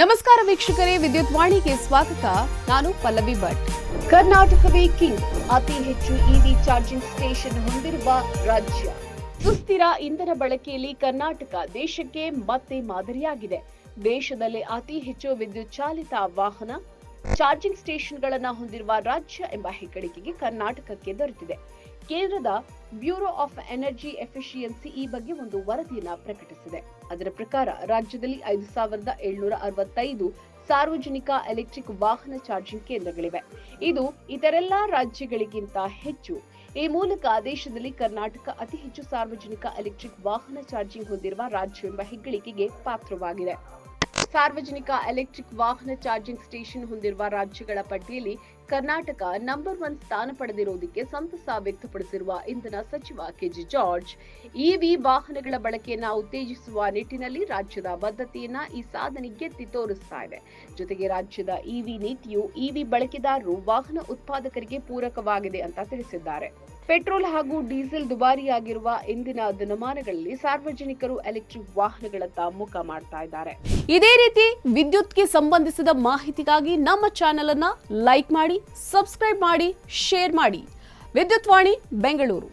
ನಮಸ್ಕಾರ ವೀಕ್ಷಕರೇ, ವಿದ್ಯುತ್ ವಾಣಿಗೆ ಸ್ವಾಗತ. ನಾನು ಪಲ್ಲವಿ ಭಟ್. ಕರ್ನಾಟಕವೇ ಕಿಂಗ್, ಅತಿ ಹೆಚ್ಚು ಇವಿ ಚಾರ್ಜಿಂಗ್ ಸ್ಟೇಷನ್ ಹೊಂದಿರುವ ರಾಜ್ಯ. ಸುಸ್ಥಿರ ಇಂಧನ ಬಳಕೆಯಲ್ಲಿ ಕರ್ನಾಟಕ ದೇಶಕ್ಕೆ ಮತ್ತೆ ಮಾದರಿಯಾಗಿದೆ. ದೇಶದಲ್ಲೇ ಅತಿ ಹೆಚ್ಚು ವಿದ್ಯುತ್ ಚಾಲಿತ ವಾಹನ ಚಾರ್ಜಿಂಗ್ ಸ್ಟೇಷನ್ಗಳನ್ನು ಹೊಂದಿರುವ ರಾಜ್ಯ ಎಂಬ ಹೆಗ್ಗಳಿಕೆಗೆ ಕರ್ನಾಟಕಕ್ಕೆ ದೊರೆತಿದೆ. ಕೇಂದ್ರದ ಬ್ಯೂರೋ ಆಫ್ ಎನರ್ಜಿ ಎಫಿಷಿಯನ್ಸಿ ಈ ಬಗ್ಗೆ ಒಂದು ವರದಿಯನ್ನು ಪ್ರಕಟಿಸಿದೆ. ಅದರ ಪ್ರಕಾರ ರಾಜ್ಯದಲ್ಲಿ 5,765 ಸಾರ್ವಜನಿಕ ಎಲೆಕ್ಟ್ರಿಕ್ ವಾಹನ ಚಾರ್ಜಿಂಗ್ ಕೇಂದ್ರಗಳಿವೆ. ಇದು ಇತರೆಲ್ಲಾ ರಾಜ್ಯಗಳಿಗಿಂತ ಹೆಚ್ಚು. ಈ ಮೂಲಕ ದೇಶದಲ್ಲಿ ಕರ್ನಾಟಕ ಅತಿ ಹೆಚ್ಚು ಸಾರ್ವಜನಿಕ ಎಲೆಕ್ಟ್ರಿಕ್ ವಾಹನ ಚಾರ್ಜಿಂಗ್ ಹೊಂದಿರುವ ರಾಜ್ಯ ಎಂಬ ಹೆಗ್ಗಳಿಕೆಗೆ ಪಾತ್ರವಾಗಿದೆ. ಸಾರ್ವಜನಿಕ ಎಲೆಕ್ಟ್ರಿಕ್ ವಾಹನ ಚಾರ್ಜಿಂಗ್ ಸ್ಟೇಷನ್ ಹೊಂದಿರುವ ರಾಜ್ಯಗಳ ಪಟ್ಟಿಯಲ್ಲಿ ಕರ್ನಾಟಕ ನಂಬರ್ 1 ಸ್ಥಾನ ಪಡೆದಿರುವುದಕ್ಕೆ ಸಂತಸ ವ್ಯಕ್ತಪಡಿಸಿರುವ ಇಂಧನ ಸಚಿವ ಕೆಜೆ ಜಾರ್ಜ್, ಇವಿ ವಾಹನಗಳ ಬಳಕೆಯನ್ನ ಉತ್ತೇಜಿಸುವ ನಿಟ್ಟಿನಲ್ಲಿ ರಾಜ್ಯದ ಬದ್ಧತೆಯನ್ನ ಈ ಸಾಧನೆ ಎತ್ತಿ ತೋರಿಸ್ತಾ ಇದೆ. ಜೊತೆಗೆ ರಾಜ್ಯದ ಇವಿ ನೀತಿಯು ಇವಿ ಬಳಕೆದಾರರು ವಾಹನ ಉತ್ಪಾದಕರಿಗೆ ಪೂರಕವಾಗಿದೆ ಅಂತ ತಿಳಿಸಿದ್ದಾರೆ. ಪೆಟ್ರೋಲ್ ಹಾಗೂ ಡೀಸೆಲ್ ದುಬಾರಿಯಾಗಿರುವ ಇಂದಿನ ದಿನಮಾನಗಳಲ್ಲಿ ಸಾರ್ವಜನಿಕರು ಎಲೆಕ್ಟ್ರಿಕ್ ವಾಹನಗಳತ್ತ ಮುಖ ಮಾಡ್ತಾ ಇದ್ದಾರೆ. ಇದೇ ರೀತಿ ವಿದ್ಯುತ್ಗೆ ಸಂಬಂಧಿಸಿದ ಮಾಹಿತಿಗಾಗಿ ನಮ್ಮ ಚಾನೆಲ್ ಅನ್ನ ಲೈಕ್ ಮಾಡಿ, ಸಬ್ಸ್ಕ್ರೈಬ್ ಮಾಡಿ, ಶೇರ್ ಮಾಡಿ. ವಿದ್ಯುತ್ ವಾಣಿ ಬೆಂಗಳೂರು.